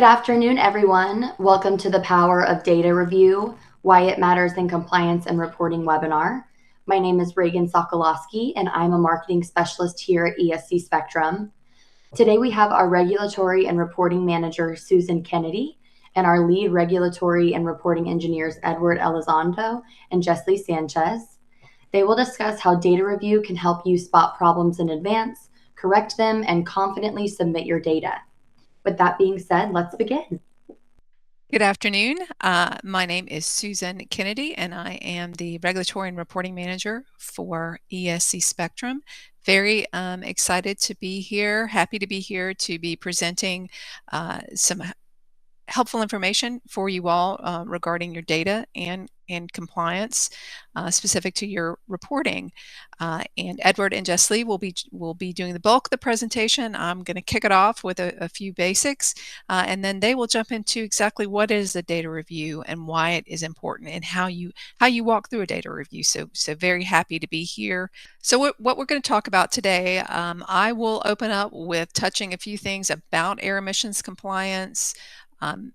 Good afternoon, everyone. Welcome to the Power of Data Review, Why It Matters in Compliance and Reporting webinar. My name is Reagan Sokolowski, and I'm a marketing specialist here at ESC Spectrum. Today, we have our Regulatory and Reporting Manager, Susan Kennedy, and our lead Regulatory and Reporting Engineers, Edward Elizondo and JesssLee Sanchez. They will discuss how data review can help you spot problems in advance, correct them, and confidently submit your data. With that being said, let's begin. Good afternoon. My name is Susan Kennedy, and I am the Regulatory and Reporting Manager for ESC Spectrum. Very excited to be here, happy to be here to be presenting some helpful information for you all regarding your data and compliance specific to your reporting. And Edward and Jesslee will be doing the bulk of the presentation. I'm going to kick it off with a few basics, and then they will jump into exactly what is a data review and why it is important and how you walk through a data review. So very happy to be here. So what we're going to talk about today, I will open up with touching a few things about air emissions compliance.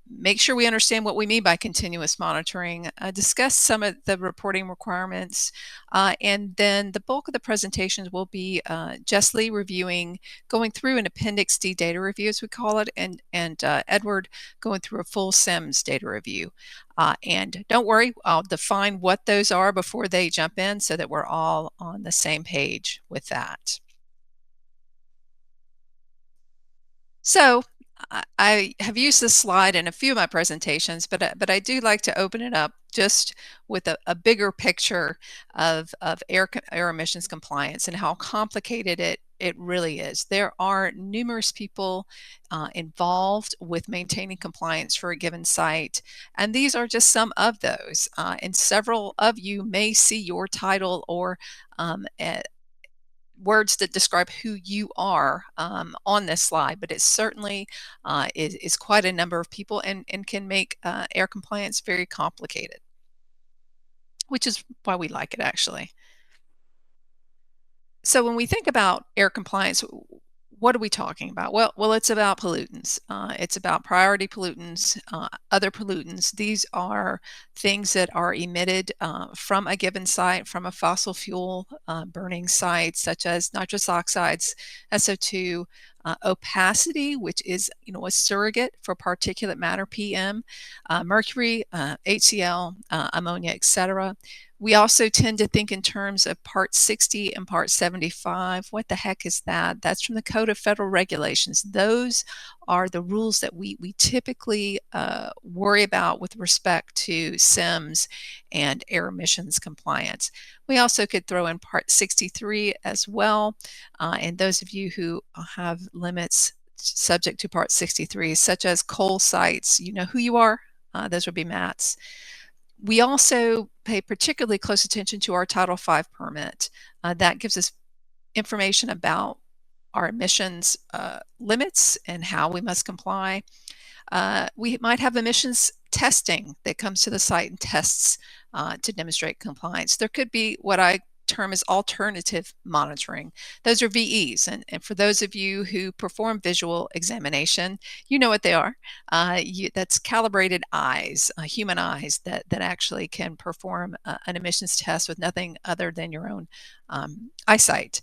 Make sure we understand what we mean by continuous monitoring, discuss some of the reporting requirements, and then the bulk of the presentations will be JesssLee going through an Appendix D data review, as we call it, and Edward going through a full CEMS data review. And don't worry, I'll define what those are before they jump in so that we're all on the same page with that. So, I have used this slide in a few of my presentations, but I do like to open it up just with a bigger picture of air emissions compliance and how complicated it really is. There are numerous people involved with maintaining compliance for a given site, and these are just some of those. And several of you may see your title or words that describe who you are on this slide, but it certainly is quite a number of people and can make air compliance very complicated, which is why we like it, actually. So when we think about air compliance, what are we talking about? Well, it's about pollutants. It's about priority pollutants, other pollutants. These are things that are emitted from a given site, from a fossil fuel burning site, such as nitrous oxides, SO2, opacity, which is a surrogate for particulate matter, PM, mercury, HCl, ammonia, etc. We also tend to think in terms of Part 60 and Part 75. What the heck is that? That's from the Code of Federal Regulations. Those are the rules that we typically worry about with respect to CEMS and air emissions compliance. We also could throw in Part 63 as well. And those of you who have limits subject to Part 63, such as coal sites, you know who you are. Those would be MATs. We also pay particularly close attention to our Title V permit. That gives us information about our emissions limits and how we must comply. We might have emissions testing that comes to the site and tests to demonstrate compliance. There could be what I term as alternative monitoring. Those are VEs, and for those of you who perform visual examination, you know what they are. That's calibrated eyes, human eyes that actually can perform an emissions test with nothing other than your own eyesight.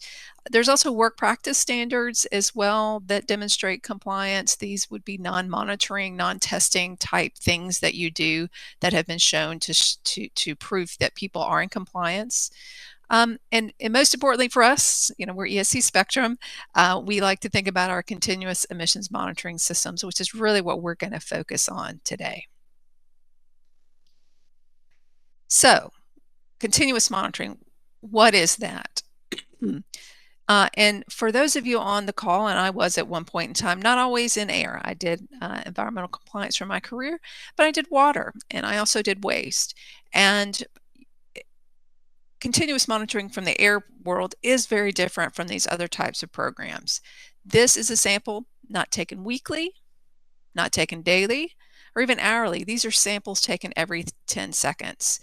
There's also work practice standards as well that demonstrate compliance. These would be non-monitoring, non-testing type things that you do that have been shown to prove that people are in compliance. And most importantly for us, we're ESC Spectrum. We like to think about our continuous emissions monitoring systems, which is really what we're going to focus on today. So, continuous monitoring, what is that? And for those of you on the call, and I was at one point in time, not always in air. I did environmental compliance for my career, but I did water, and I also did waste. And continuous monitoring from the air world is very different from these other types of programs. This is a sample not taken weekly, not taken daily, or even hourly. These are samples taken every 10 seconds.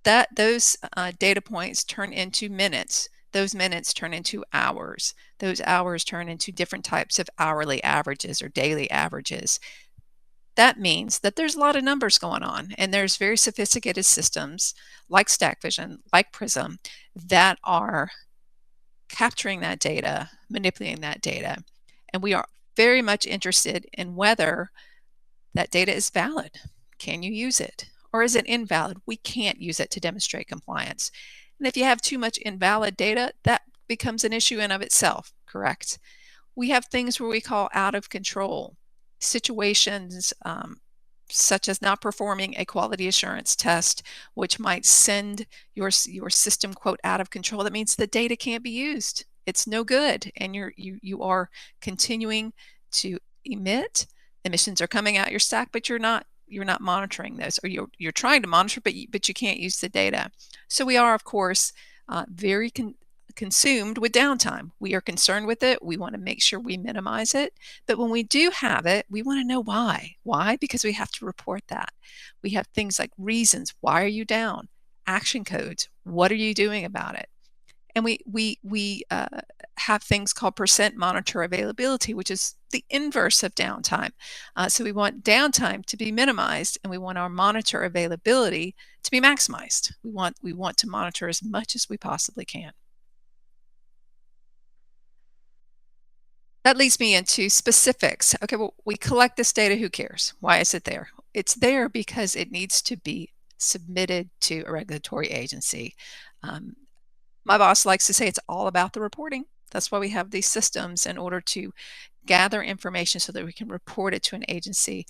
Those data points turn into minutes. Those minutes turn into hours. Those hours turn into different types of hourly averages or daily averages. That means that there's a lot of numbers going on, and there's very sophisticated systems like StackVision, like Prism, that are capturing that data, manipulating that data, and we are very much interested in whether that data is valid. Can you use it? Or is it invalid? We can't use it to demonstrate compliance. And if you have too much invalid data, that becomes an issue in of itself, correct? We have things where we call out of control situations, such as not performing a quality assurance test, which might send your system, quote, out of control. That means the data can't be used. It's no good, and you are continuing to emit. Emissions are coming out your stack, but you're not monitoring those, or you're trying to monitor, but you can't use the data. So we are, of course, very consumed with downtime. We are concerned with it. We want to make sure we minimize it. But when we do have it, we want to know why. Why? Because we have to report that. We have things like reasons. Why are you down? Action codes. What are you doing about it? And we have things called percent monitor availability, which is the inverse of downtime. So we want downtime to be minimized, and we want our monitor availability to be maximized. We want to monitor as much as we possibly can. That leads me into specifics. Okay, well, we collect this data. Who cares? Why is it there? It's there because it needs to be submitted to a regulatory agency. My boss likes to say it's all about the reporting. That's why we have these systems, in order to gather information so that we can report it to an agency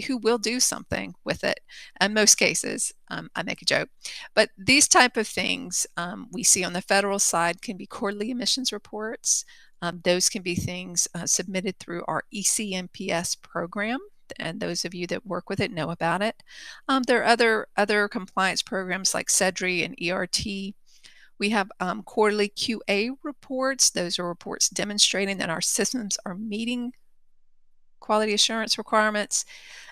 who will do something with it. In most cases, I make a joke, but these type of things we see on the federal side can be quarterly emissions reports. Those can be things submitted through our ECMPS program, and those of you that work with it know about it. There are other compliance programs like CEDRI and ERT. We have quarterly QA reports. Those are reports demonstrating that our systems are meeting quality assurance requirements.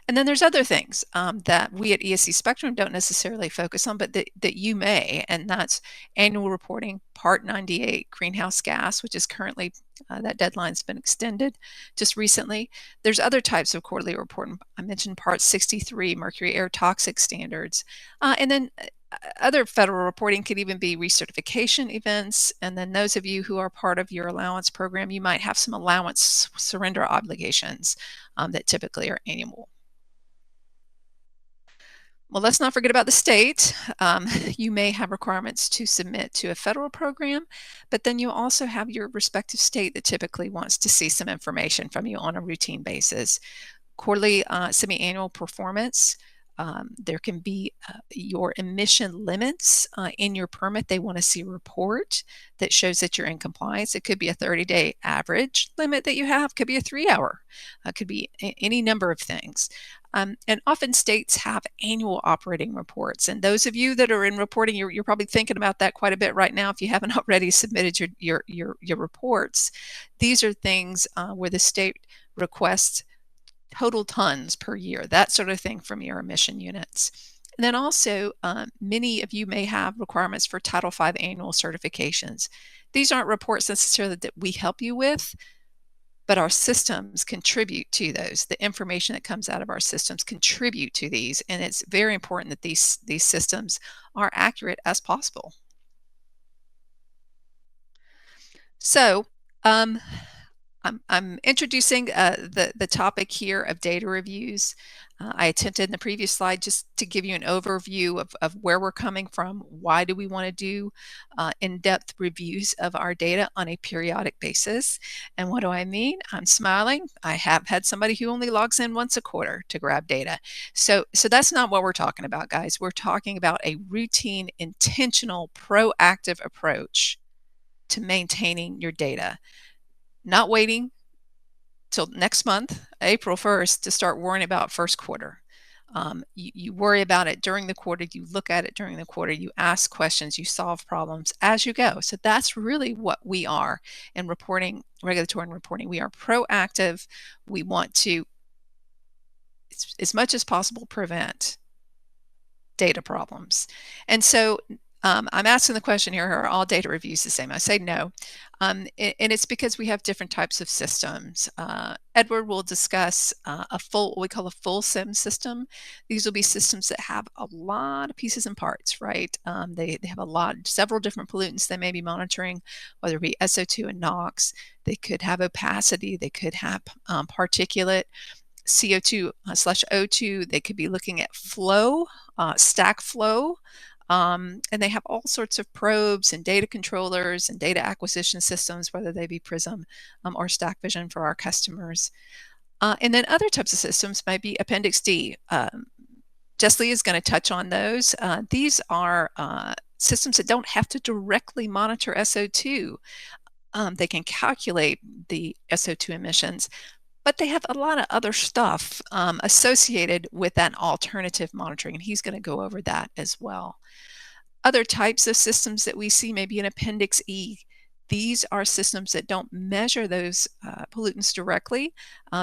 And then there's other things that we at ESC Spectrum don't necessarily focus on, but that you may, and that's annual reporting, Part 98 greenhouse gas, which is currently, that deadline's been extended just recently. There's other types of quarterly reporting. I mentioned Part 63, mercury air toxic standards. And then other federal reporting could even be recertification events. And then those of you who are part of your allowance program, you might have some allowance surrender obligations that typically are annual. Well, let's not forget about the state. You may have requirements to submit to a federal program, but then you also have your respective state that typically wants to see some information from you on a routine basis. Quarterly, semi-annual performance. There can be your emission limits in your permit. They want to see a report that shows that you're in compliance. It could be a 30-day average limit that you have, could be a 3-hour, could be any number of things. And often states have annual operating reports. And those of you that are in reporting, you're probably thinking about that quite a bit right now if you haven't already submitted your reports. These are things where the state requests total tons per year, that sort of thing, from your emission units. And then also, many of you may have requirements for Title V annual certifications. These aren't reports necessarily that we help you with, but our systems contribute to those. The information that comes out of our systems contribute to these, and it's very important that these systems are accurate as possible. So, I'm introducing the topic here of data reviews. I attempted in the previous slide just to give you an overview of where we're coming from. Why do we want to do in-depth reviews of our data on a periodic basis? And what do I mean? I'm smiling. I have had somebody who only logs in once a quarter to grab data. So that's not what we're talking about, guys. We're talking about a routine, intentional, proactive approach to maintaining your data. Not waiting till next month, April 1st, to start worrying about first quarter. You worry about it during the quarter, you look at it during the quarter, you ask questions, you solve problems as you go. So that's really what we are in reporting, regulatory and reporting. We are proactive. We want to, as much as possible, prevent data problems. And so I'm asking the question here, are all data reviews the same? I say no. And it's because we have different types of systems. Edward will discuss what we call a full CEMS system. These will be systems that have a lot of pieces and parts, right? They have several different pollutants they may be monitoring, whether it be SO2 and NOx. They could have opacity, they could have particulate, CO2 / O2. They could be looking at flow, stack flow. And they have all sorts of probes and data controllers and data acquisition systems, whether they be Prism or StackVision for our customers. And then other types of systems might be Appendix D. JesssLee is going to touch on those. These are systems that don't have to directly monitor SO2. They can calculate the SO2 emissions, but they have a lot of other stuff associated with that alternative monitoring, and he's going to go over that as well. Other types of systems that we see maybe in Appendix E. These are systems that don't measure those pollutants directly.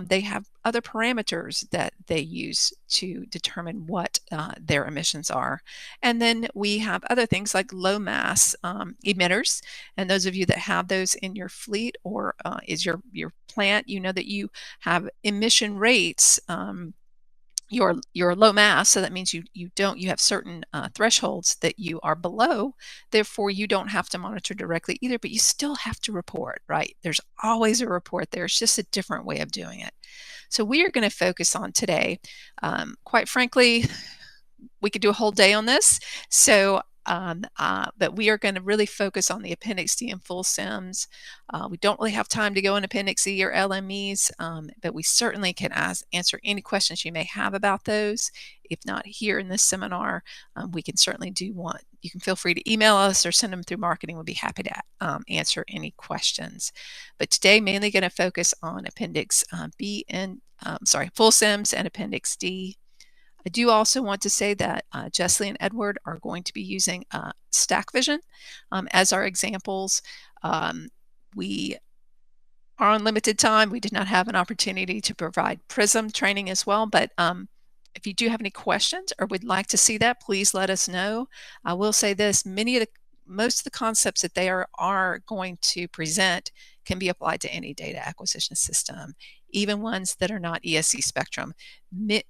They have other parameters that they use to determine what their emissions are. And then we have other things like low mass emitters. And those of you that have those in your fleet or is your plant, you know that you have emission rates. Your low mass, so that means you have certain thresholds that you are below. Therefore, you don't have to monitor directly either, but you still have to report, right? There's always a report there. It's just a different way of doing it. So we are going to focus on today. Quite frankly, we could do a whole day on this. So but we are going to really focus on the Appendix D and full CEMS. We don't really have time to go in Appendix E or LMEs, but we certainly can answer any questions you may have about those. If not here in this seminar, we can certainly do one. You can feel free to email us or send them through marketing. We'll be happy to answer any questions. But today, mainly going to focus on Appendix B and full CEMS and Appendix D. I do also want to say that Jesslee and Edward are going to be using StackVision as our examples. We are on limited time. We did not have an opportunity to provide Prism training as well, but if you do have any questions or would like to see that, please let us know. I will say this, most of the concepts that they are going to present can be applied to any data acquisition system, even ones that are not ESC spectrum.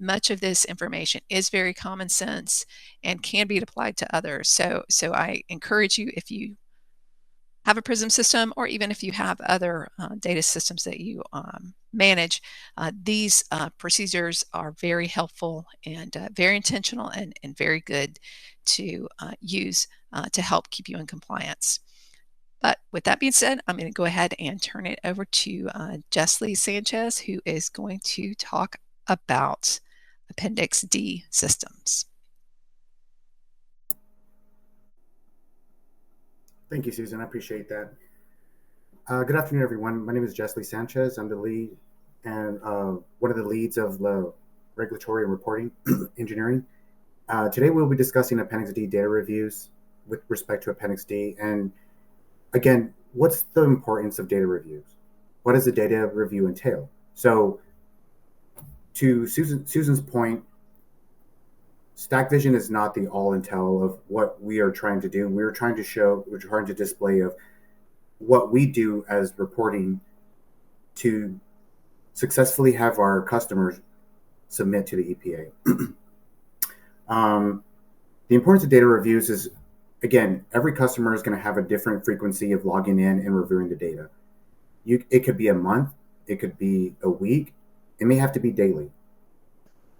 Much of this information is very common sense and can be applied to others. So I encourage you, if you have a Prism system or even if you have other data systems that you manage, these procedures are very helpful and very intentional and very good to use to help keep you in compliance. But with that being said, I'm going to go ahead and turn it over to JesssLee Sanchez, who is going to talk about Appendix D systems. Thank you, Susan. I appreciate that. Good afternoon, everyone. My name is JesssLee Sanchez. I'm the lead and one of the leads of the regulatory and reporting engineering. Today, we'll be discussing Appendix D data reviews with respect to Appendix D. And again, what's the importance of data reviews? What does a data review entail? So to Susan's point, StackVision is not the all intel of what we are trying to do. We're trying to display of what we do as reporting to successfully have our customers submit to the EPA. The importance of data reviews is, again, every customer is going to have a different frequency of logging in and reviewing the data. It could be a month, it could be a week, it may have to be daily.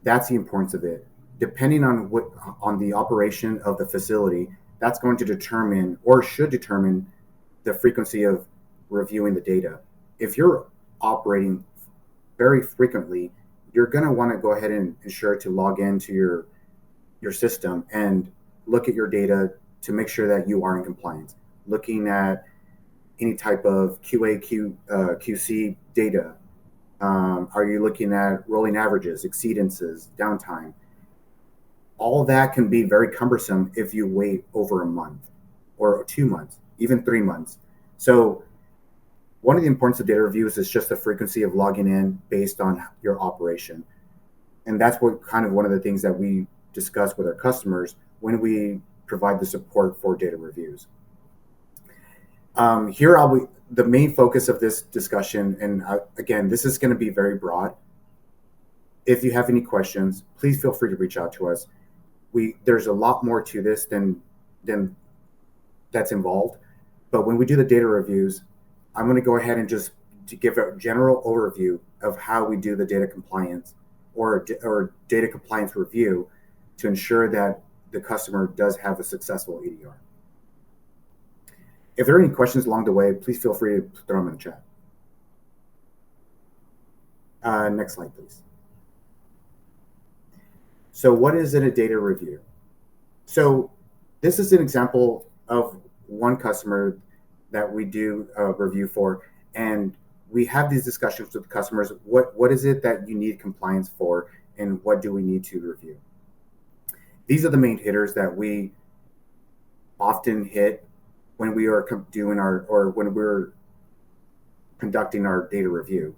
That's the importance of it. Depending on the operation of the facility, that's going to determine or should determine the frequency of reviewing the data. If you're operating very frequently, you're going to want to go ahead and ensure to log into your system and look at your data to make sure that you are in compliance. Looking at any type of QC data. Are you looking at rolling averages, exceedances, downtime? All that can be very cumbersome if you wait over a month or 2 months, even 3 months. So one of the importance of data reviews is just the frequency of logging in based on your operation. And that's what kind of one of the things that we discuss with our customers when we provide the support for data reviews. Here the main focus of this discussion, and again, this is going to be very broad. If you have any questions, please feel free to reach out to us. There's a lot more to this than that's involved, but when we do the data reviews, I'm going to go ahead and just to give a general overview of how we do the data compliance or data compliance review to ensure that the customer does have a successful EDR. If there are any questions along the way, please feel free to throw them in the chat. Next slide, please. So what is in a data review? So this is an example of one customer that we do a review for, and we have these discussions with customers. What is it that you need compliance for, and what do we need to review? These are the main hitters that we often hit when we are when we're conducting our data review.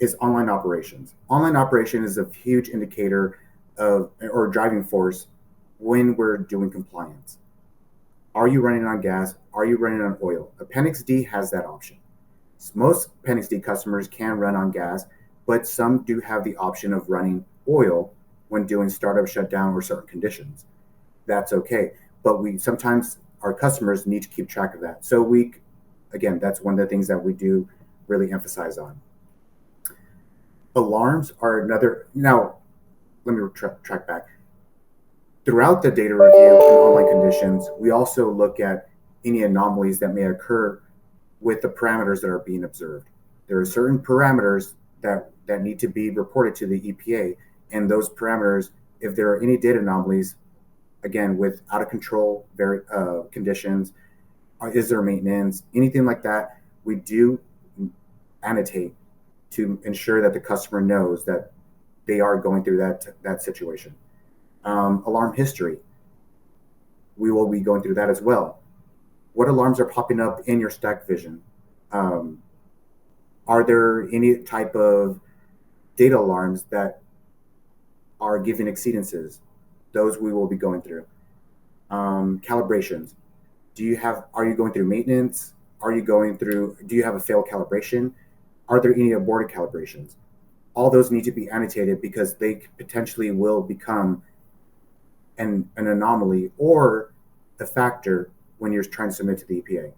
Is online operations. Online operation is a huge indicator of or driving force when we're doing compliance. Are you running on gas? Are you running on oil? Appendix D has that option. Most Appendix D customers can run on gas, but some do have the option of running oil when doing startup shutdown or certain conditions. That's okay. But sometimes our customers need to keep track of that. So again, that's one of the things that we do really emphasize on. Alarms are another. Now, let me track back. Throughout the data review and online conditions, we also look at any anomalies that may occur with the parameters that are being observed. There are certain parameters that need to be reported to the EPA, and those parameters, if there are any data anomalies, again, with out of control conditions, is there maintenance, anything like that, we do annotate to ensure that the customer knows that they are going through that situation. Alarm history, we will be going through that as well. What alarms are popping up in your stack vision? Are there any type of data alarms that are giving exceedances? Those we will be going through. Calibrations. Are you going through maintenance? Do you have a failed calibration? Are there any aborted calibrations? All those need to be annotated because they potentially will become an anomaly or a factor when you're trying to submit to the EPA.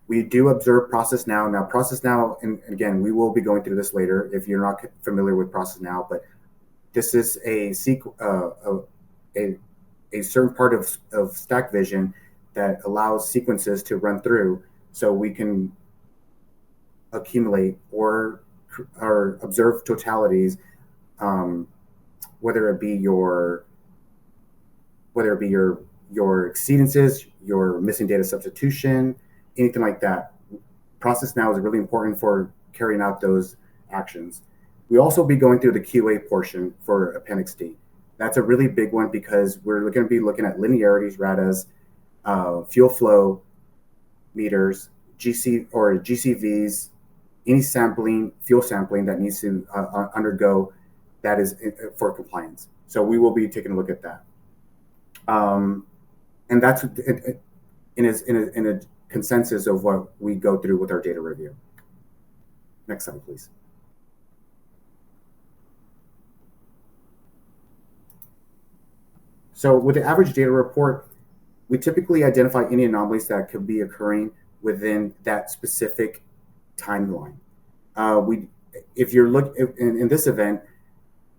We do observe ProcessNow. Now, ProcessNow, and again, we will be going through this later if you're not familiar with ProcessNow, but this is a certain part of stack vision that allows sequences to run through so we can accumulate or observe totalities, whether it be your exceedances, your missing data substitution, anything like that. ProcessNow is really important for carrying out those actions. We also be going through the QA portion for Appendix D. That's a really big one because we're going to be looking at linearities, RATAs, fuel flow meters, GCVs, any fuel sampling that needs to undergo that is for compliance. So we will be taking a look at that. And that's in a consensus of what we go through with our data review. Next slide, please. So with the average data report, we typically identify any anomalies that could be occurring within that specific timeline. If you're in this event,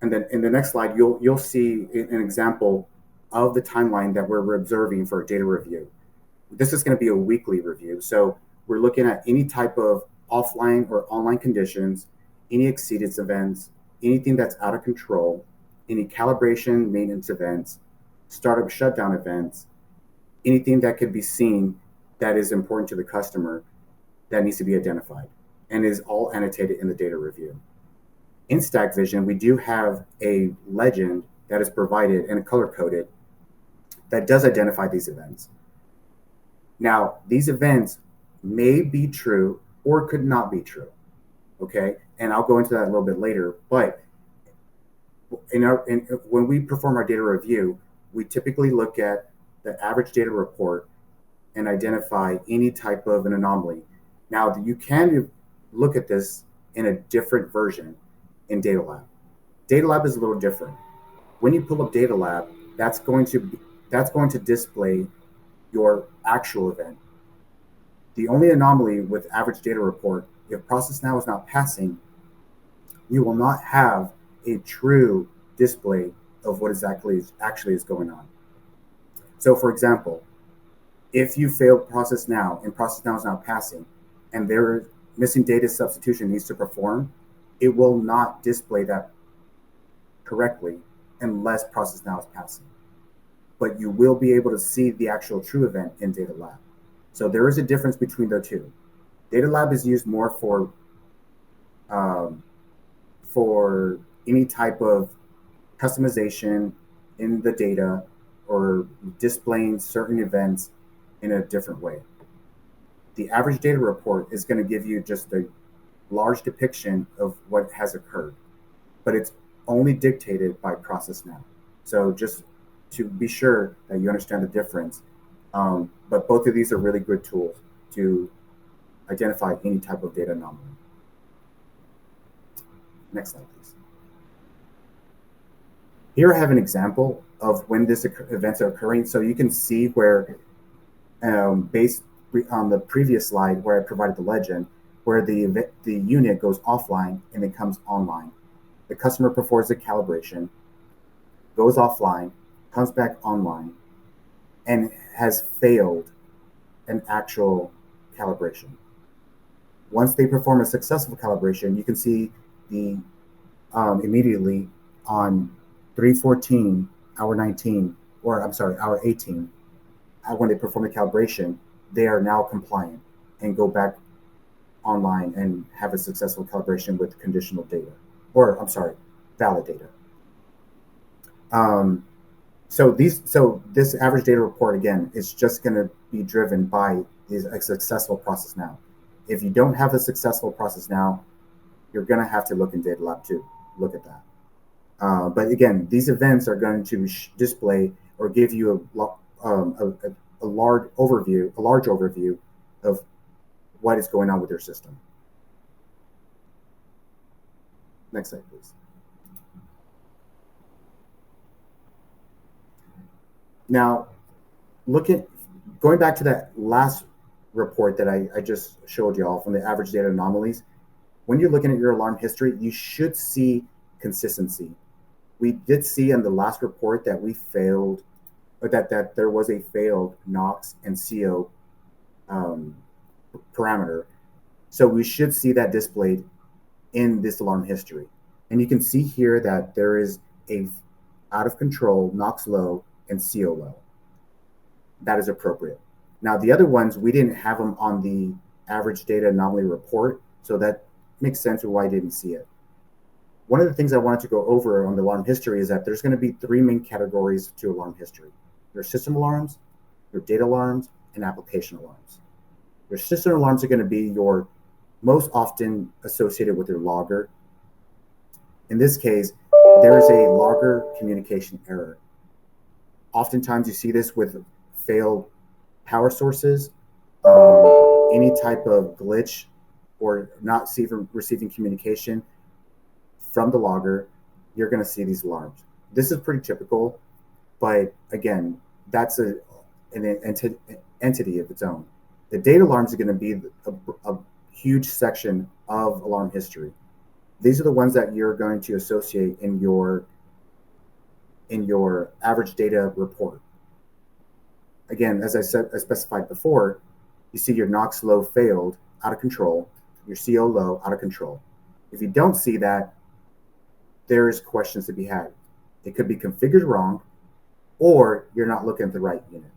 and then in the next slide, you'll see an example of the timeline that we're observing for a data review. This is going to be a weekly review. So we're looking at any type of offline or online conditions, any exceedance events, anything that's out of control, any calibration maintenance events, startup shutdown events, anything that could be seen that is important to the customer that needs to be identified and is all annotated in the data review. In Stack Vision, we do have a legend that is provided and color-coded that does identify these events. Now, these events may be true or could not be true, okay? And I'll go into that a little bit later, but when we perform our data review, we typically look at the average data report and identify any type of an anomaly. Now, you can look at this in a different version in DataLab. DataLab is a little different. When you pull up DataLab, that's going to display your actual event. The only anomaly with average data report, if ProcessNow is not passing, you will not have a true display of what actually is going on. So for example, if you failed ProcessNow and ProcessNow is not passing and their missing data substitution needs to perform, it will not display that correctly unless ProcessNow is passing. But you will be able to see the actual true event in DataLab. So there is a difference between the two. DataLab is used more for any type of customization in the data or displaying certain events in a different way. The average data report is going to give you just a large depiction of what has occurred, but it's only dictated by ProcessNow. So just to be sure that you understand the difference, but both of these are really good tools to identify any type of data anomaly. Next slide, please. Here I have an example of when these events are occurring. So you can see where, based on the previous slide where I provided the legend, where the unit goes offline and then comes online. The customer performs a calibration, goes offline, comes back online, and has failed an actual calibration. Once they perform a successful calibration, you can see the immediately on 3/14, hour 19, or I'm sorry, hour 18, when they perform the calibration, they are now compliant and go back online and have a successful calibration with conditional data, or I'm sorry, valid data. So this average data report, again, is just going to be driven by a successful ProcessNow. If you don't have a successful ProcessNow, you're going to have to look in DataLab to look at that. But again, these events are going to display or give you a large overview of what is going on with your system. Next slide, please. Now, going back to that last report that I just showed you all from the average data anomalies, when you're looking at your alarm history, you should see consistency. We did see in the last report that we failed, or that there was a failed NOx and CO parameter. So we should see that displayed in this alarm history. And you can see here that there is a out of control NOx low and CO low. That is appropriate. Now the other ones, we didn't have them on the average data anomaly report, so that makes sense of why I didn't see it. One of the things I wanted to go over on the alarm history is that there's going to be three main categories to alarm history. Your system alarms, your data alarms, and application alarms. Your system alarms are going to be your most often associated with your logger. In this case, there is a logger communication error. Oftentimes you see this with failed power sources, any type of glitch, or not receiving communication from the logger, you're going to see these alarms. This is pretty typical, but again, that's an entity of its own. The data alarms are going to be a huge section of alarm history. These are the ones that you're going to associate in your average data report. Again, as I specified before, you see your NOx low failed, out of control, your CO low, out of control. If you don't see that, there's questions to be had. It could be configured wrong, or you're not looking at the right unit.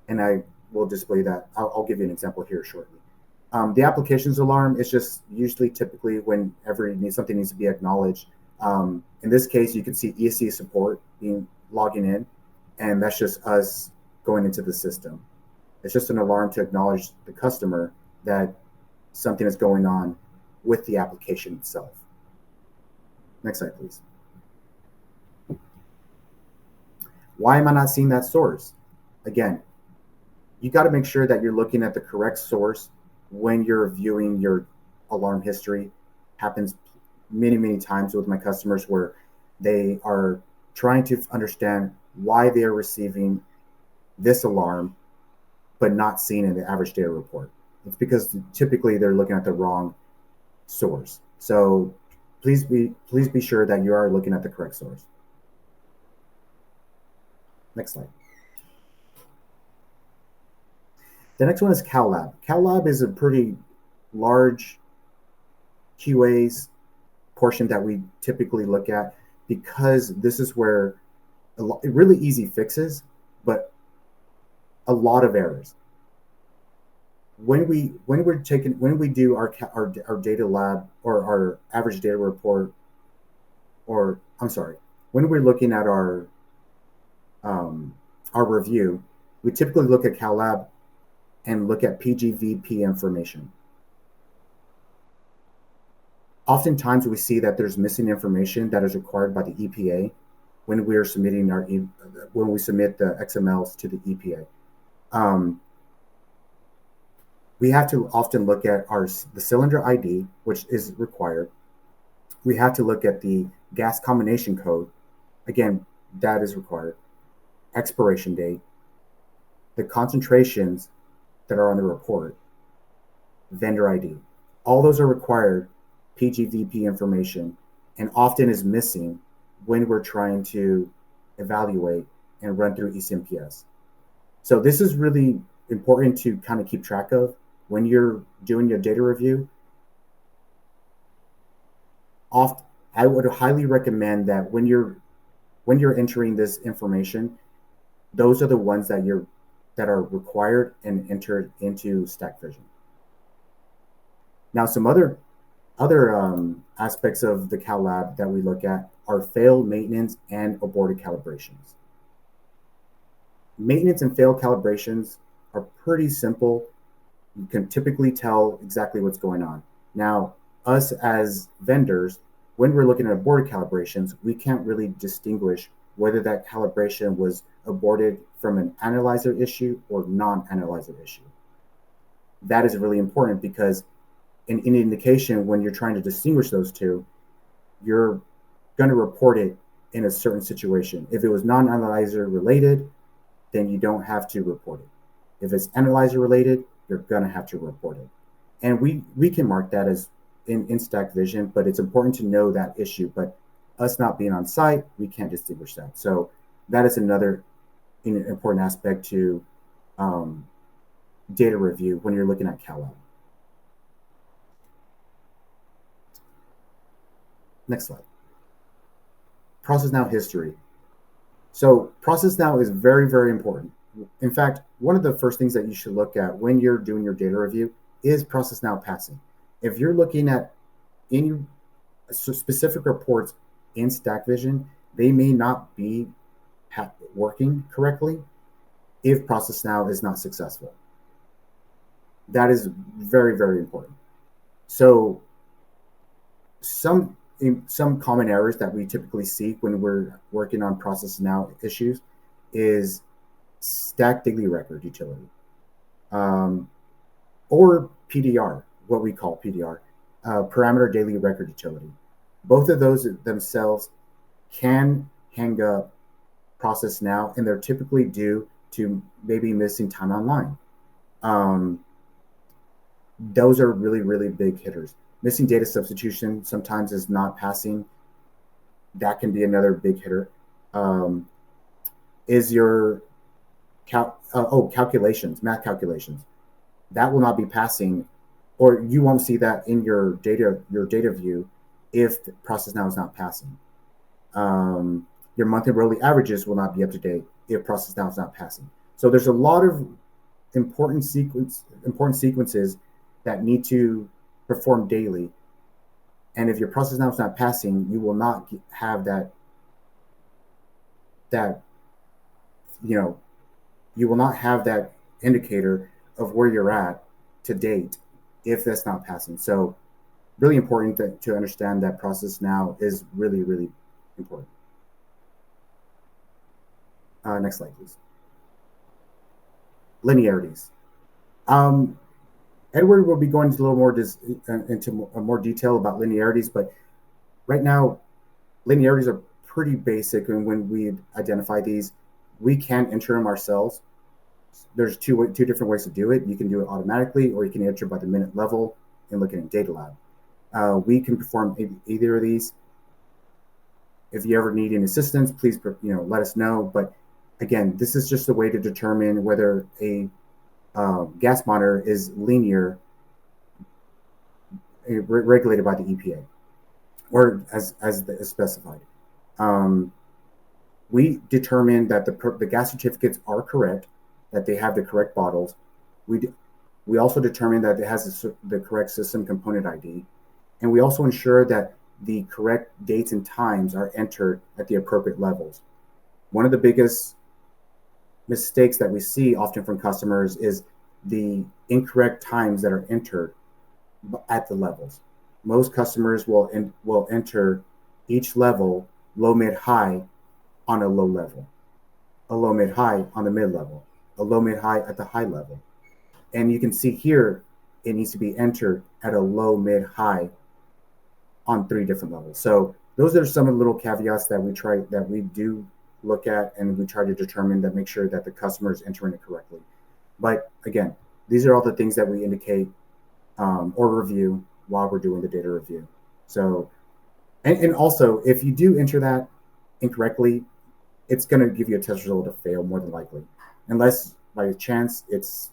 And I will display that. I'll give you an example here shortly. The applications alarm is just usually typically whenever something needs to be acknowledged. In this case, you can see ESC support logging in, and that's just us going into the system. It's just an alarm to acknowledge the customer that something is going on with the application itself. Next slide, please. Why am I not seeing that source? Again, you got to make sure that you're looking at the correct source when you're viewing your alarm history. Happens many, many times with my customers where they are trying to understand why they are receiving this alarm but not seen in the average data report. It's because typically they're looking at the wrong source. So please be sure that you are looking at the correct source. Next slide. The next one is CalLab. CalLab is a pretty large QA's portion that we typically look at because this is where really easy fixes, but a lot of errors. When we do our data lab or our average data report, or I'm sorry, when we're looking at our review, we typically look at CalLab and look at PGVP information. Oftentimes we see that there's missing information that is required by the EPA when we are submitting when we submit the XMLs to the EPA. We have to often look at the cylinder ID, which is required. We have to look at the gas combination code. Again, that is required. Expiration date, the concentrations that are on the report, vendor ID. All those are required PGVP information and often is missing when we're trying to evaluate and run through ECMPS. So this is really important to kind of keep track of when you're doing your data review. I would highly recommend that when you're entering this information, those are the ones that are required and entered into StackVision. Now, some other aspects of the CalLab that we look at are failed maintenance and aborted calibrations. Maintenance and failed calibrations are pretty simple. You can typically tell exactly what's going on. Now, us as vendors, when we're looking at aborted calibrations, we can't really distinguish whether that calibration was aborted from an analyzer issue or non-analyzer issue. That is really important because in indication, when you're trying to distinguish those two, you're going to report it in a certain situation. If it was non-analyzer related, then you don't have to report it. If it's analyzer related, you're going to have to report it. And we can mark that as in StackVision, but it's important to know that issue. But us not being on site, we can't distinguish that. So that is another important aspect to data review when you're looking at CalLab. Next slide. ProcessNow history. So ProcessNow is very, very important. In fact, one of the first things that you should look at when you're doing your data review is ProcessNow Passing. If you're looking at any specific reports in StackVision, they may not be working correctly if ProcessNow is not successful. That is very, very important. So some common errors that we typically see when we're working on ProcessNow issues is stack daily record utility, or PDR, what we call PDR, parameter daily record utility. Both of those themselves can hang up ProcessNow, and they're typically due to maybe missing time online. Those are really, really big hitters. Missing data substitution sometimes is not passing. That can be another big hitter. Is your calculations, math calculations. That will not be passing, or you won't see that in your data view if the ProcessNow is not passing. Your monthly rolling averages will not be up to date if ProcessNow is not passing. So there's a lot of important sequences that need to perform daily. And if your ProcessNow is not passing, you will not have you will not have that indicator of where you're at to date if that's not passing. So really important to understand that ProcessNow is really, really important. Next slide, please. Linearities. Edward will be going into a little more into more detail about linearities, but right now, linearities are pretty basic, and when we identify these, we can enter them ourselves. There's two different ways to do it. You can do it automatically, or you can enter by the minute level and look in Data Lab. We can perform either of these. If you ever need any assistance, please let us know. But again, this is just a way to determine whether a gas monitor is linear, regulated by the EPA, or as specified. We determine that the gas certificates are correct, that they have the correct bottles. We also determine that it has the correct system component ID, and we also ensure that the correct dates and times are entered at the appropriate levels. One of the biggest mistakes that we see often from customers is the incorrect times that are entered at the levels. Most customers will enter each level low, mid, high on a low level, a low, mid, high on the mid level, a low, mid, high at the high level. And you can see here, it needs to be entered at a low, mid, high on 3 different levels. So those are some of the little caveats that we do look at, and we try to determine that, make sure that the customer is entering it correctly. But again, these are all the things that we indicate or review while we're doing the data review. So, and also, if you do enter that incorrectly, it's going to give you a test result to fail more than likely, unless by chance it's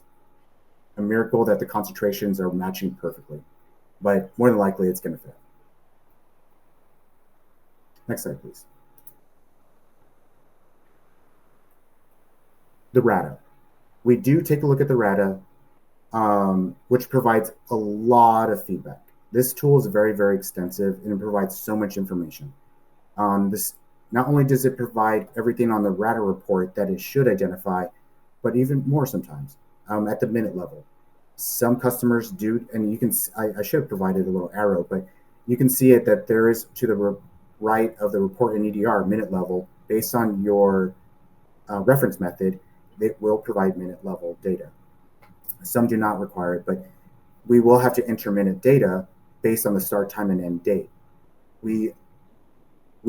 a miracle that the concentrations are matching perfectly. But more than likely, it's going to fail. Next slide, please. The RATA. We do take a look at the RATA, which provides a lot of feedback. This tool is very, very extensive, and it provides so much information. This not only does it provide everything on the RATA report that it should identify, but even more sometimes at the minute level. Some customers do, and you can. I should have provided a little arrow, but you can see it that there is to the right of the report in EDR minute level, based on your reference method, it will provide minute level data. Some do not require it, but we will have to enter minute data based on the start time and end date. We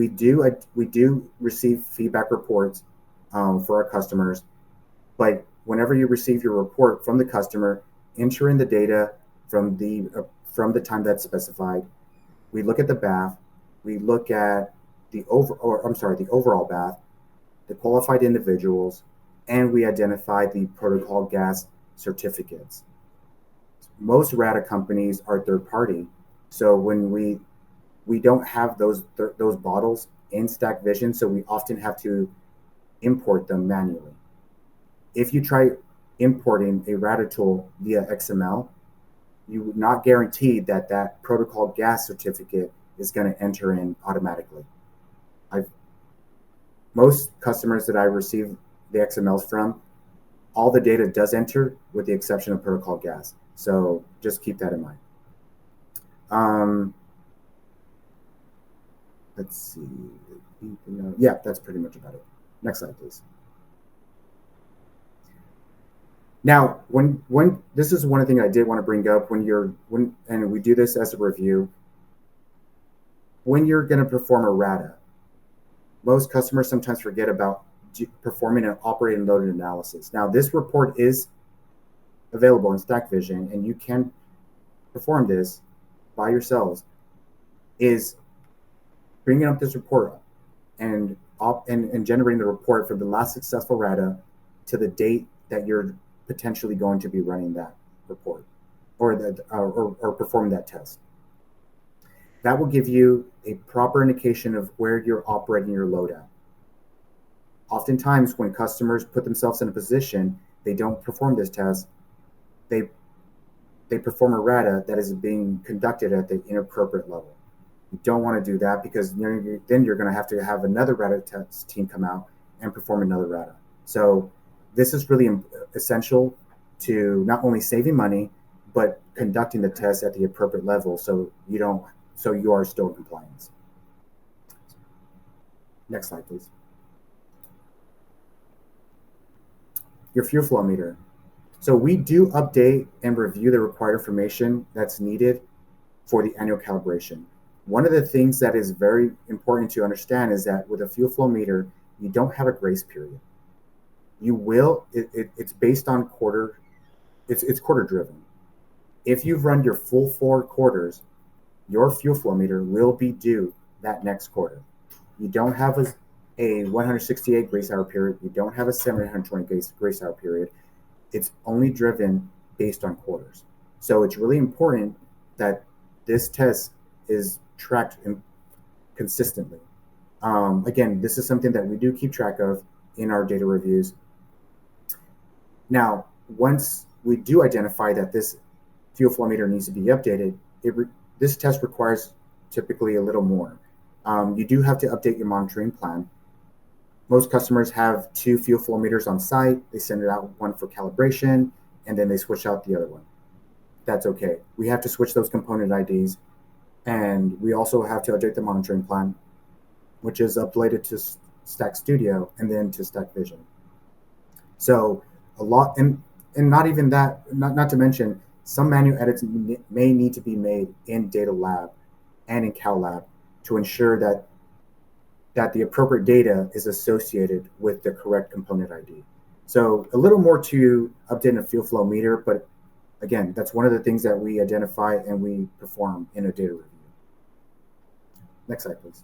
do receive feedback reports for our customers, but whenever you receive your report from the customer, enter in the data from the time that's specified. We look at the bath, we look at the overall bath, the qualified individuals, and we identify the protocol gas certificates. Most RATA companies are third party, so when we don't have those bottles in StackVision, so we often have to import them manually. If you try importing a RATA tool via XML, you would not guarantee that protocol gas certificate is going to enter in automatically. Most customers that I receive the XMLs from, all the data does enter with the exception of protocol gas. So just keep that in mind. Let's see. Yeah, that's pretty much about it. Next slide, please. Now, when this is one thing I did want to bring up and we do this as a review, when you're going to perform a RATA, most customers sometimes forget about performing an operating and loaded analysis. Now, this report is available in StackVision, and you can perform this by yourselves. Is bringing up this report and generating the report for the last successful RATA to the date that you're potentially going to be running that report or performing that test. That will give you a proper indication of where you're operating your load at. Oftentimes, when customers put themselves in a position, they don't perform this test, they perform a RATA that is being conducted at the inappropriate level. You don't want to do that, because then you're going to have another RATA test team come out and perform another RATA. So this is really essential to not only saving money, but conducting the test at the appropriate level, so you are still in compliance. Next slide, please. your fuel flow meter. So we do update and review the required information that's needed for the annual calibration. One of the things that is very important to understand is that with a fuel flow meter, you don't have a grace period. You will, it's based on quarter, it's quarter driven. If you've run your full 4 quarters, your fuel flow meter will be due that next quarter. You don't have a 168 grace hour period. You don't have a 720 grace hour period. It's only driven based on quarters. So it's really important that this test is tracked consistently. Again, this is something that we do keep track of in our data reviews. Now, once we do identify that this fuel flow meter needs to be updated, this test requires typically a little more. You do have to update your monitoring plan. Most customers have 2 fuel flow meters on site. They send it out, one for calibration, and then they switch out the other one. That's okay. We have to switch those component IDs, and we also have to update the monitoring plan, which is uploaded to Stack Studio and then to Stack Vision. So a lot, and not even that, not to mention, some manual edits may need to be made in Data Lab and in CalLab to ensure that the appropriate data is associated with the correct component ID. So a little more to update a fuel flow meter, but again, that's one of the things that we identify and we perform in a data review. Next slide, please.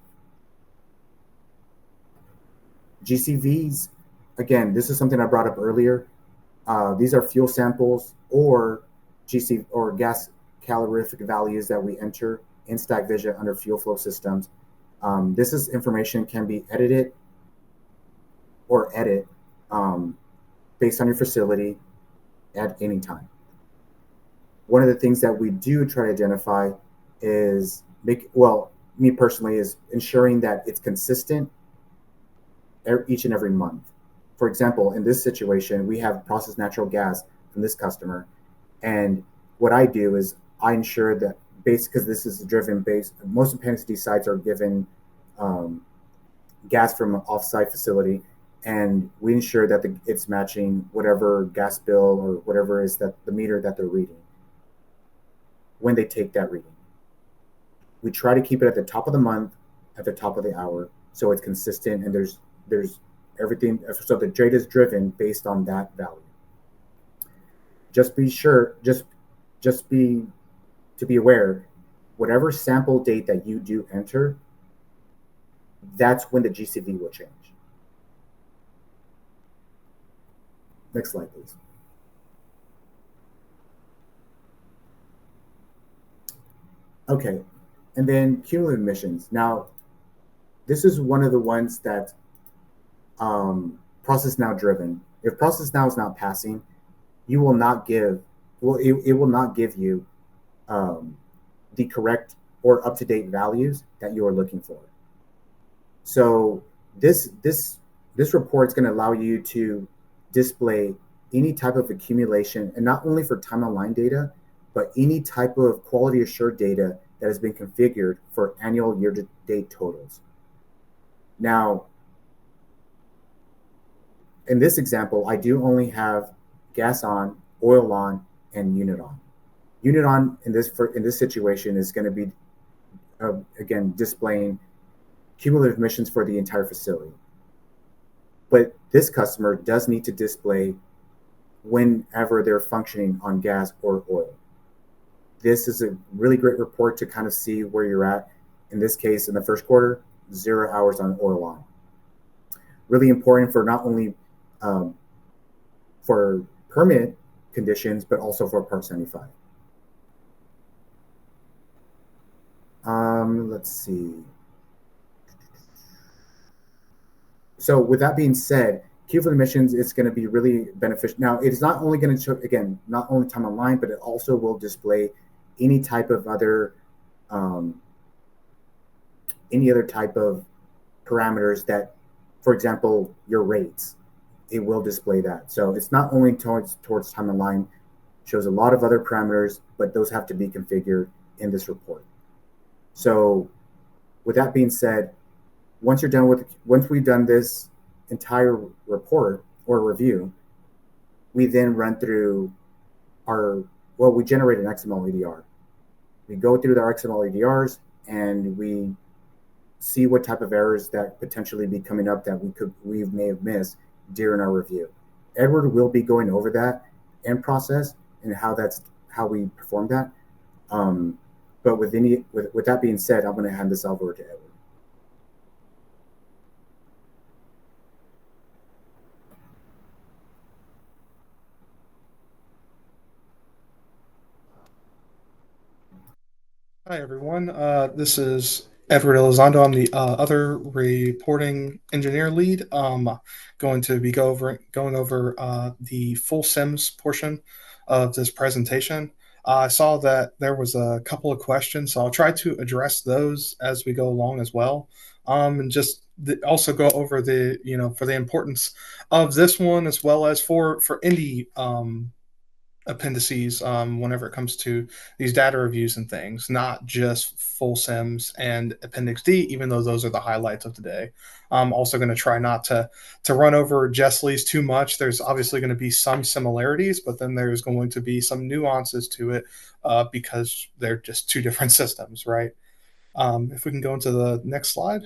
GCVs, again, this is something I brought up earlier. These are fuel samples or gas calorific values that we enter in Stack Vision under fuel flow systems. This is information can be edited or edit based on your facility at any time. One of the things that we do try to identify is me personally, is ensuring that it's consistent each and every month. For example, in this situation, we have processed natural gas from this customer. And what I do is I ensure that because this is driven based, most Opacity sites are given gas from an offsite facility, and we ensure that it's matching whatever gas bill or whatever is that the meter that they're reading when they take that reading. We try to keep it at the top of the month, at the top of the hour, so it's consistent and there's everything, so the data is driven based on that value. Just be aware, whatever sample date that you do enter, that's when the GCV will change. Next slide, please. Okay, and then cumulative emissions. Now, this is one of the ones that ProcessNow driven. If ProcessNow is not passing, it will not give you the correct or up-to-date values that you are looking for. So this report is going to allow you to display any type of accumulation, and not only for time online data, but any type of quality assured data that has been configured for annual year-to-date totals. Now, in this example, I do only have gas on, oil on, and unit on. Unit on in this situation is going to be again displaying cumulative emissions for the entire facility. But this customer does need to display whenever they're functioning on gas or oil. This is a really great report to kind of see where you're at. In this case, in the first quarter, 0 hours on oil on. Really important for not only for permit conditions, but also for Part 75. Let's see. So with that being said, cumulative emissions is going to be really beneficial. Now, it's not only going to show, again, not only time online, but it also will display any type of other, any other type of parameters that, for example, your rates, it will display that. So it's not only towards time online, shows a lot of other parameters, but those have to be configured in this report. So with that being said, once we've done this entire report or review, we then run through we generate an XML EDR. We go through our XML EDRs and we see what type of errors that potentially be coming up that we may have missed during our review. Edward will be going over that in process and how we perform that. But with that being said, I'm going to hand this over to Edward. Hi, everyone. This is Edward Elizondo. I'm the other reporting engineer lead. Going to be going over the full CEMS portion of this presentation. I saw that there was a couple of questions, so I'll try to address those as we go along as well. And just also go over for the importance of this one as well as for indie appendices whenever it comes to these data reviews and things, not just full CEMS and Appendix D, even though those are the highlights of today. I'm also going to try not to run over JesssLee's too much. There's obviously going to be some similarities, but then there's going to be some nuances to it because they're just two different systems, right? If we can go into the next slide.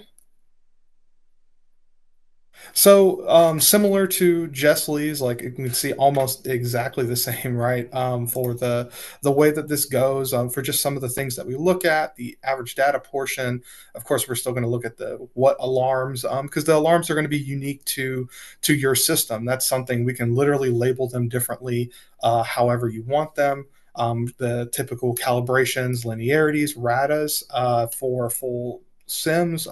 So similar to JesssLee's, like you can see almost exactly the same, right? For the way that this goes, for just some of the things that we look at, the average data portion. Of course, we're still going to look at the what alarms, because the alarms are going to be unique to your system. That's something we can literally label them differently, however you want them. The typical calibrations, linearities, RATAs for full CEMS.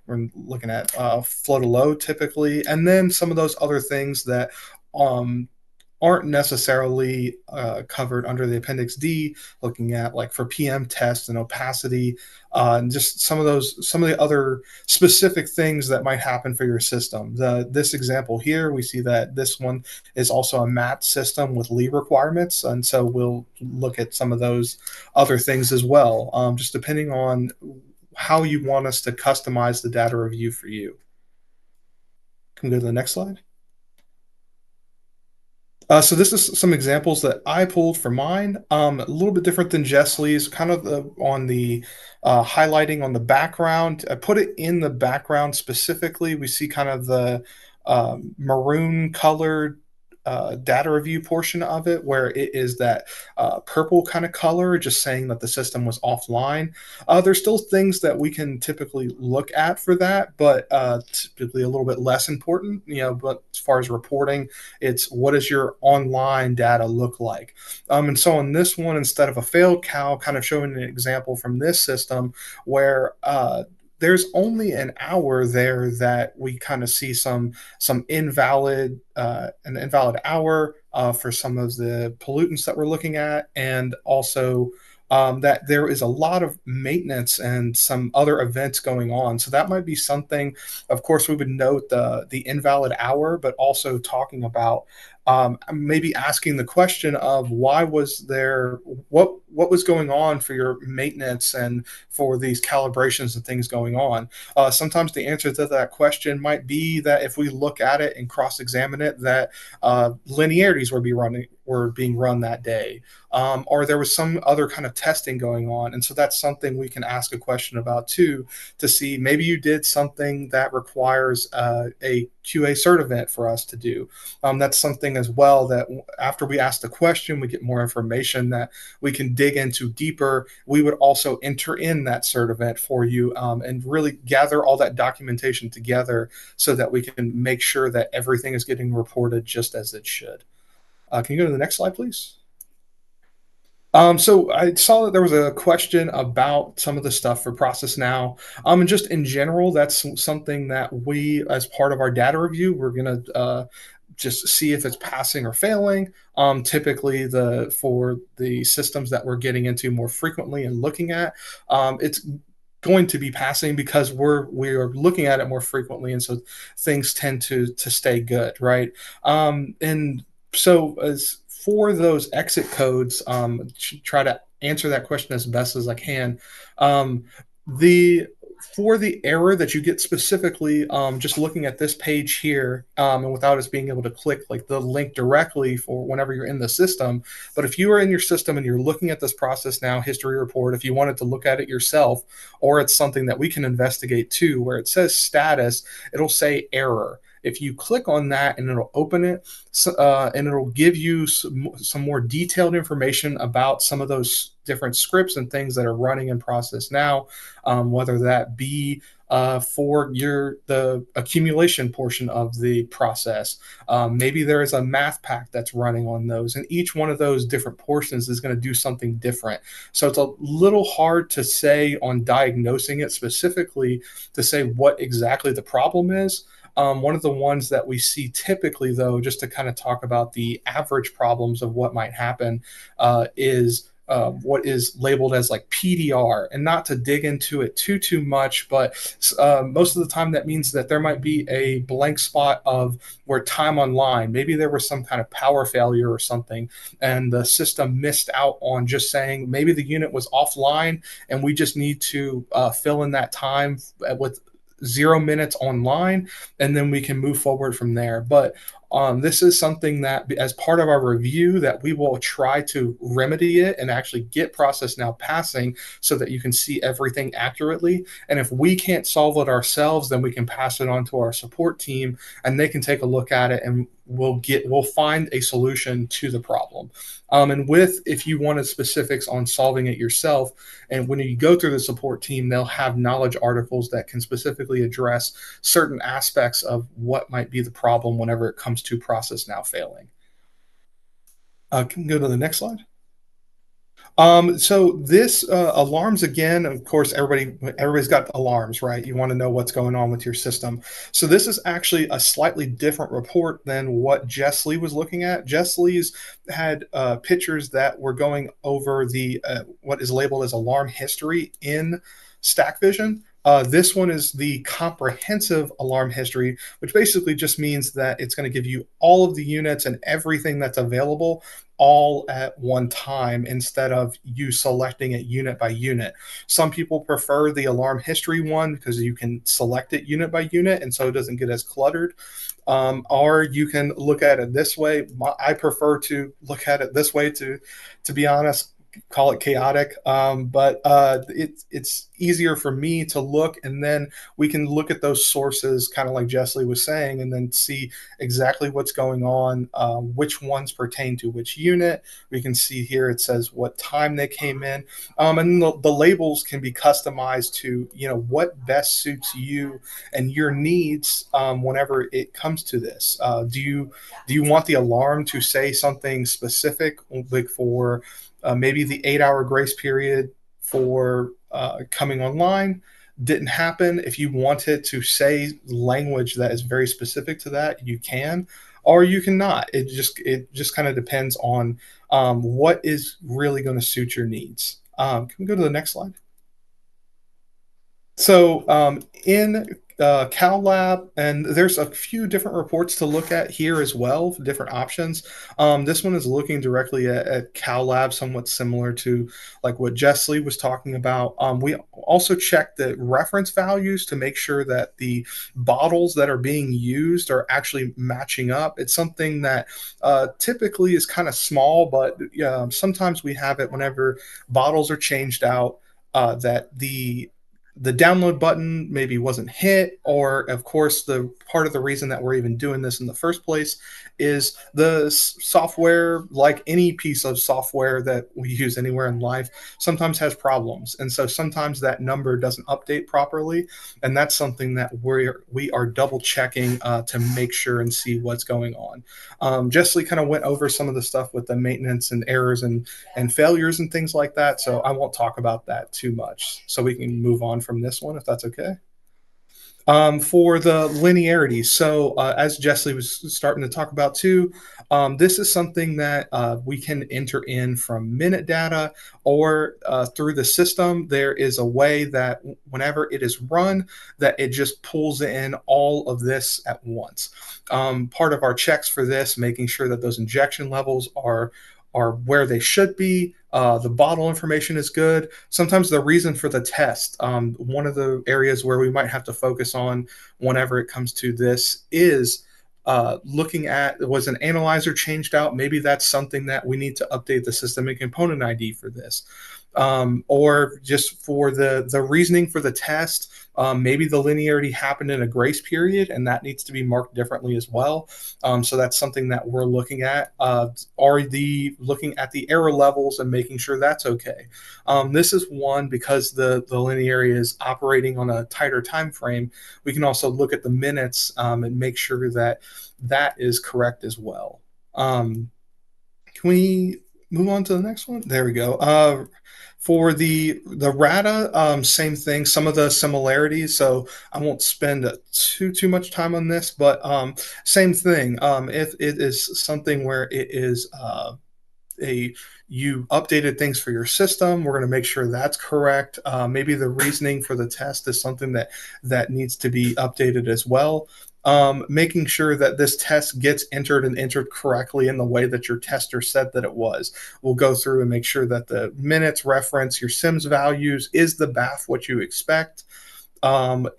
We're looking at flow to load typically, and then some of those other things that aren't necessarily covered under the Appendix D, looking at like for PM tests and opacity, and just some of the other specific things that might happen for your system. This example here, we see that this one is also a MAT system with Lee requirements, and so we'll look at some of those other things as well, just depending on how you want us to customize the data review for you. Can we go to the next slide? So this is some examples that I pulled for mine. A little bit different than JesssLee's, kind of on the highlighting on the background. I put it in the background specifically. We see kind of the maroon colored data review portion of it, where it is that purple kind of color, just saying that the system was offline. There's still things that we can typically look at for that, but typically a little bit less important, but as far as reporting, it's what does your online data look like? And so on this one, instead of a failed cal, kind of showing an example from this system where there's only an hour there that we kind of see some invalid an invalid hour for some of the pollutants that we're looking at, and also that there is a lot of maintenance and some other events going on. So that might be something. Of course, we would note the invalid hour, but also talking about maybe asking the question of why was there, what was going on for your maintenance and for these calibrations and things going on. Sometimes the answer to that question might be that if we look at it and cross-examine it, that linearities were being run that day, or there was some other kind of testing going on. And so that's something we can ask a question about too, to see maybe you did something that requires a QA cert event for us to do. That's something as well that after we ask the question, we get more information that we can dig into deeper. We would also enter in that cert event for you and really gather all that documentation together so that we can make sure that everything is getting reported just as it should. Can you go to the next slide, please? So I saw that there was a question about some of the stuff for ProcessNow. And just in general, that's something that we, as part of our data review, we're going to just see if it's passing or failing. Typically, for the systems that we're getting into more frequently and looking at, it's going to be passing because we are looking at it more frequently, and so things tend to stay good, right? And so as for those exit codes, try to answer that question as best as I can. The For the error that you get specifically, just looking at this page here, and without us being able to click like the link directly for whenever you're in the system, but if you are in your system and you're looking at this ProcessNow history report, if you wanted to look at it yourself, or it's something that we can investigate too, where it says status, it'll say error. If you click on that and it'll open it, and it'll give you some more detailed information about some of those different scripts and things that are running in ProcessNow, whether that be for the accumulation portion of the process. Maybe there is a math pack that's running on those, and each one of those different portions is going to do something different. So it's a little hard to say on diagnosing it specifically to say what exactly the problem is. One of the ones that we see typically, though, just to kind of talk about the average problems of what might happen, is what is labeled as like PDR. And not to dig into it too much, but most of the time that means that there might be a blank spot of where time online, maybe there was some kind of power failure or something, and the system missed out on just saying maybe the unit was offline and we just need to fill in that time with 0 minutes online, and then we can move forward from there. But this is something that, as part of our review, that we will try to remedy it and actually get ProcessNow Passing so that you can see everything accurately. And if we can't solve it ourselves, then we can pass it on to our support team, and they can take a look at it, and we'll find a solution to the problem. And if you wanted specifics on solving it yourself, and when you go through the support team, they'll have knowledge articles that can specifically address certain aspects of what might be the problem whenever it comes to ProcessNow failing. Can we go to the next slide? So this alarms, again, of course, everybody's got alarms, right? You want to know what's going on with your system. So this is actually a slightly different report than what Jesslee was looking at. Jesslee's had pictures that were going over the what is labeled as alarm history in StackVision. This one is the comprehensive alarm history, which basically just means that it's going to give you all of the units and everything that's available all at one time instead of you selecting it unit by unit. Some people prefer the alarm history one because you can select it unit by unit, and so it doesn't get as cluttered. Or you can look at it this way. I prefer to look at it this way, to be honest. Call it chaotic, but it's easier for me to look, and then we can look at those sources, kind of like Jesslee was saying, and then see exactly what's going on, which ones pertain to which unit. We can see here it says what time they came in, and the labels can be customized to what best suits you and your needs whenever it comes to this. Do you want the alarm to say something specific, like for maybe the 8-hour grace period for coming online didn't happen? If you wanted to say language that is very specific to that, you can, or you cannot. It just kind of depends on what is really going to suit your needs. Can we go to the next slide? So in CalLab, and there's a few different reports to look at here as well, different options. This one is looking directly at CalLab, somewhat similar to like what Jesslee was talking about. We also check the reference values to make sure that the bottles that are being used are actually matching up. It's something that typically is kind of small, but sometimes we have it whenever bottles are changed out, that the download button maybe wasn't hit, or of course the part of the reason that we're even doing this in the first place is the software, like any piece of software that we use anywhere in life, sometimes has problems, and so sometimes that number doesn't update properly, and that's something that we are double checking to make sure and see what's going on. Jesslee kind of went over some of the stuff with the maintenance and errors and failures and things like that, so I won't talk about that too much, so we can move on from this one if that's okay. For the linearity, so as Jesslee was starting to talk about too, this is something that we can enter in from minute data or through the system. There is a way that whenever it is run, that it just pulls in all of this at once. Part of our checks for this, making sure that those injection levels are where they should be, The bottle information is good. Sometimes the reason for the test, one of the areas where we might have to focus on whenever it comes to this is looking at, was an analyzer changed out? Maybe that's something that we need to update the system and component ID for this. Or just for the reasoning for the test, maybe the linearity happened in a grace period and that needs to be marked differently as well. So that's something that we're looking at. Looking at the error levels and making sure that's okay. This is one, because the linearity is operating on a tighter time frame. We can also look at the minutes and make sure that that is correct as well. Can we move on to the next one? There we go. For the RATA, same thing, some of the similarities. So I won't spend too much time on this, but same thing. If it is something where it is you updated things for your system, we're going to make sure that's correct. Maybe the reasoning for the test is something that needs to be updated as well. Making sure that this test gets entered correctly in the way that your tester said that it was. We'll go through and make sure that the minutes reference, your CEMS values, is the BAF what you expect.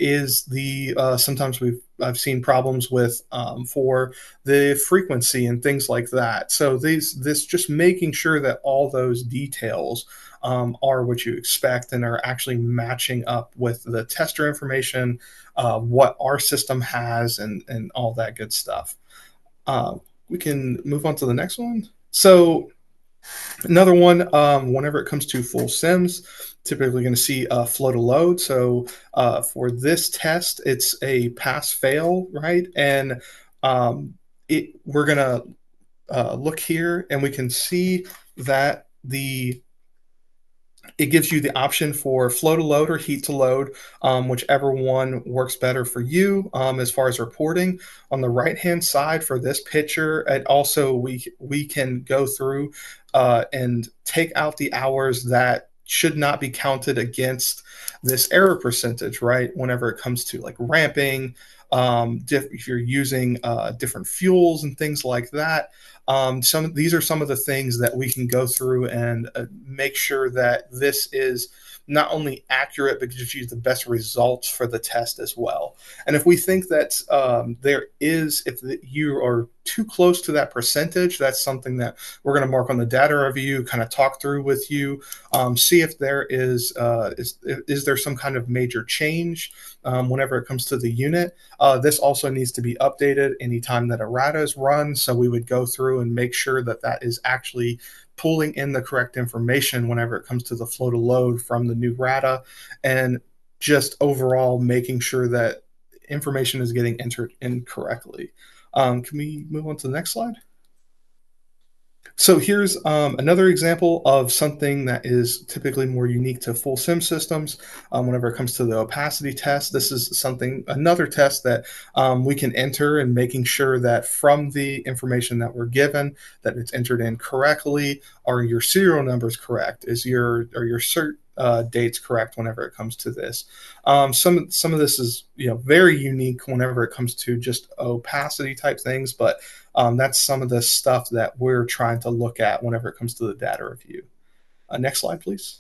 Is the sometimes I've seen problems with for the frequency and things like that. So this just making sure that all those details are what you expect and are actually matching up with the tester information, what our system has, and all that good stuff. We can move on to the next one. So another one, whenever it comes to full CEMS, typically going to see flow to load. So for this test, it's a pass fail, right? And we're going to look here and we can see that it gives you the option for flow to load or heat to load, whichever one works better for you as far as reporting. On the right-hand side for this picture, and also we can go through and take out the hours that should not be counted against this error percentage, right? Whenever it comes to like ramping, if you're using different fuels and things like that. These are some of the things that we can go through and make sure that this is not only accurate, but gives you the best results for the test as well. And if we think that if you are too close to that percentage, that's something that we're going to mark on the data review, kind of talk through with you, see if there is there some kind of major change whenever it comes to the unit. This also needs to be updated anytime that a RATA is run. So we would go through and make sure that that is actually pulling in the correct information whenever it comes to the flow to load from the new RATA, and just overall making sure that information is getting entered in correctly. Can we move on to the next slide? So here's another example of something that is typically more unique to full CEMS systems. Whenever it comes to the opacity test, this is another test that we can enter, and making sure that from the information that we're given, that it's entered in correctly. Are your serial numbers correct? Are your cert dates correct whenever it comes to this? Some of this is very unique whenever it comes to just opacity type things, but that's some of the stuff that we're trying to look at whenever it comes to the data review. Next slide, please.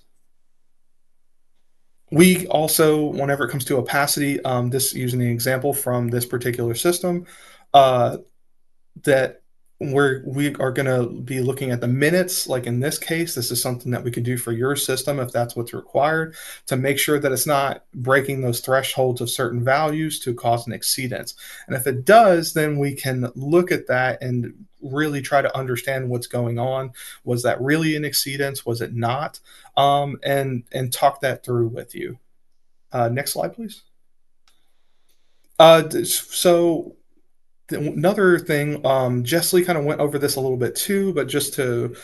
We also, whenever it comes to opacity, this using an example from this particular system, that we are going to be looking at the minutes. Like in this case, this is something that we could do for your system if that's what's required, to make sure that it's not breaking those thresholds of certain values to cause an exceedance. And if it does, then we can look at that and really try to understand what's going on. Was that really an exceedance? Was it not? And talk that through with you. Next slide, please. So another thing, JesssLee kind of went over this a little bit too, but just to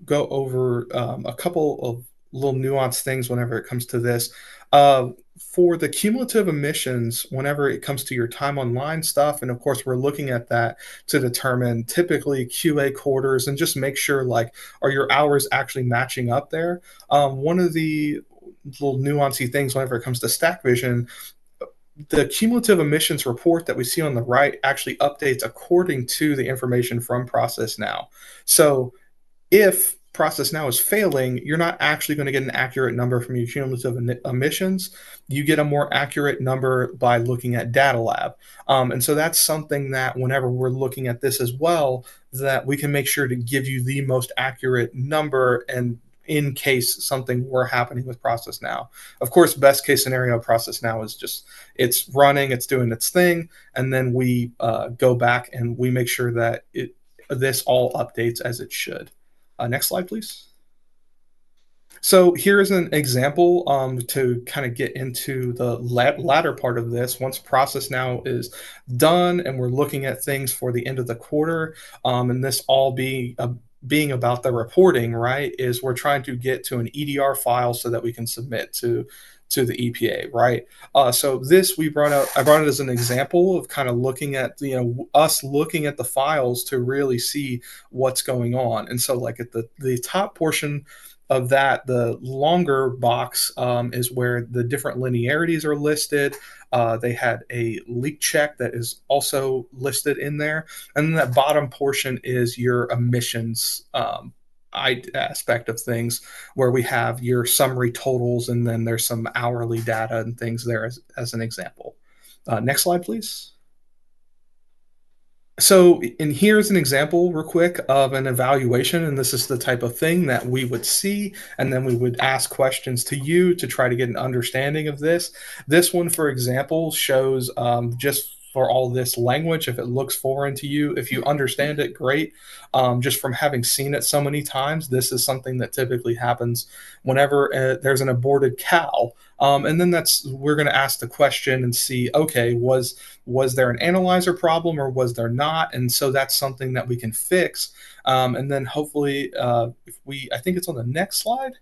go over a couple of little nuanced things whenever it comes to this. For the cumulative emissions, whenever it comes to your time online stuff, and of course we're looking at that to determine typically QA quarters and just make sure, like, are your hours actually matching up there? One of the little nuancy things whenever it comes to Stack Vision, the cumulative emissions report that we see on the right actually updates according to the information from ProcessNow. So if ProcessNow is failing, you're not actually going to get an accurate number from your cumulative emissions. You get a more accurate number by looking at Data Lab. And so that's something that whenever we're looking at this as well, that we can make sure to give you the most accurate number, and in case something were happening with ProcessNow. Of course, best case scenario ProcessNow is just it's running, it's doing its thing, and then we go back and we make sure that this all updates as it should. Next slide, please. So here's an example to kind of get into the latter part of this. Once ProcessNow is done and we're looking at things for the end of the quarter, and this all being about the reporting, right, is we're trying to get to an EDR file so that we can submit to the EPA, right? So this I brought it as an example of kind of looking at, us looking at the files to really see what's going on. And so like at the top portion of that, the longer box is where the different linearities are listed. They had a leak check that is also listed in there. And then that bottom portion is your emissions aspect of things, where we have your summary totals, and then there's some hourly data and things there as an example. Next slide, please. So, and here's an example real quick of an evaluation, and this is the type of thing that we would see, and then we would ask questions to you to try to get an understanding of this. This one, for example, shows just for all this language, if it looks foreign to you, if you understand it, great. Just from having seen it so many times, this is something that typically happens whenever there's an aborted cal. And then we're going to ask the question and see, okay, was there an analyzer problem or was there not? And so that's something that we can fix. And then hopefully, I think it's on the next slide.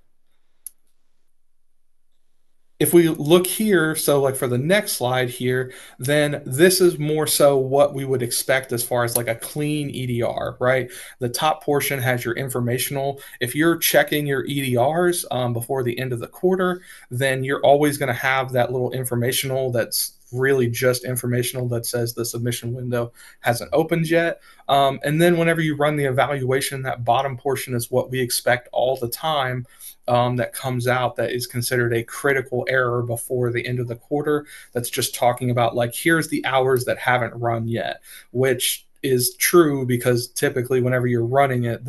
If we look here, so like for the next slide here, then this is more so what we would expect as far as like a clean EDR, right? The top portion has your informational. If you're checking your EDRs before the end of the quarter, then you're always going to have that little informational that's really just informational that says the submission window hasn't opened yet. And then whenever you run the evaluation, that bottom portion is what we expect all the time. That comes out that is considered a critical error before the end of the quarter. That's just talking about like, here's the hours that haven't run yet, which is true because typically whenever you're running it,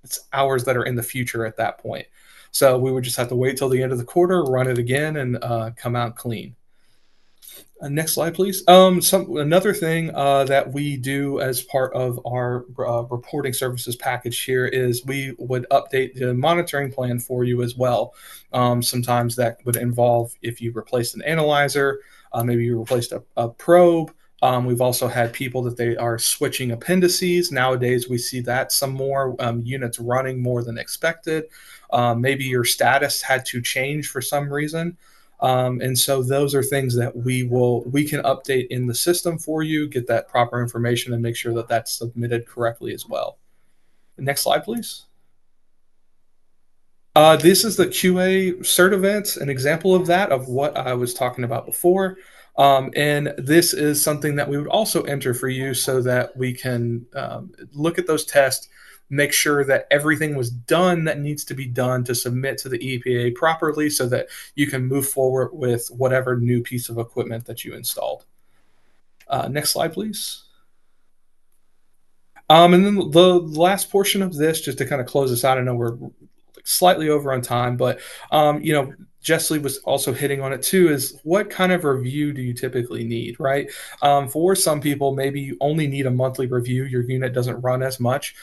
it's hours that are in the future at that point. So we would just have to wait till the end of the quarter, run it again, and come out clean. Next slide, please. Another thing that we do as part of our reporting services package here is we would update the monitoring plan for you as well. Sometimes that would involve if you replaced an analyzer, maybe you replaced a probe. We've also had people that they are switching appendices. Nowadays, we see that some more units running more than expected. Maybe your status had to change for some reason. And so those are things that we can update in the system for you, get that proper information, and make sure that that's submitted correctly as well. Next slide, please. This is the QA cert events, an example of that, of what I was talking about before. And this is something that we would also enter for you so that we can look at those tests, make sure that everything was done that needs to be done to submit to the EPA properly so that you can move forward with whatever new piece of equipment that you installed. Next slide, please. And then the last portion of this, just to kind of close this out, I know we're slightly over on time, but Jesslee was also hitting on it too, is what kind of review do you typically need, right? For some people, maybe you only need a monthly review. Your unit doesn't run as much.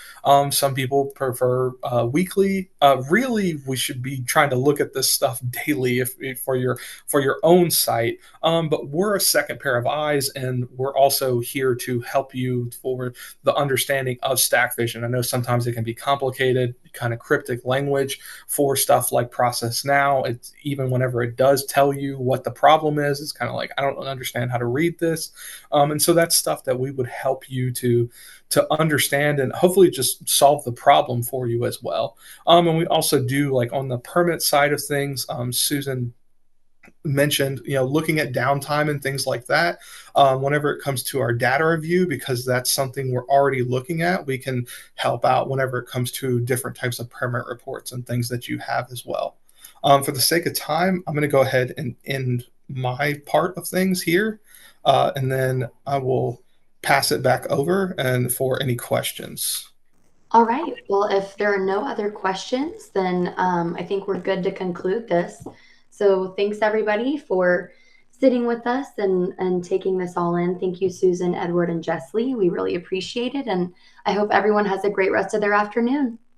Some people prefer weekly. Really, we should be trying to look at this stuff daily for your own site. But we're a second pair of eyes, and we're also here to help you for the understanding of stack vision. I know sometimes it can be complicated, kind of cryptic language for stuff like ProcessNow. It's even whenever it does tell you what the problem is, it's kind of like, I don't understand how to read this. And so that's stuff that we would help you to understand and hopefully just solve the problem for you as well. And we also do, like on the permit side of things, Susan mentioned, looking at downtime and things like that. Whenever it comes to our data review, because that's something we're already looking at, we can help out whenever it comes to different types of permit reports and things that you have as well. For the sake of time, I'm going to go ahead and end my part of things here, and then I will pass it back over and for any questions. All right. Well, if there are no other questions, then I think we're good to conclude this. So thanks everybody for sitting with us and taking this all in. Thank you, Susan, Edward, and Jesslee. We really appreciate it. And I hope everyone has a great rest of their afternoon.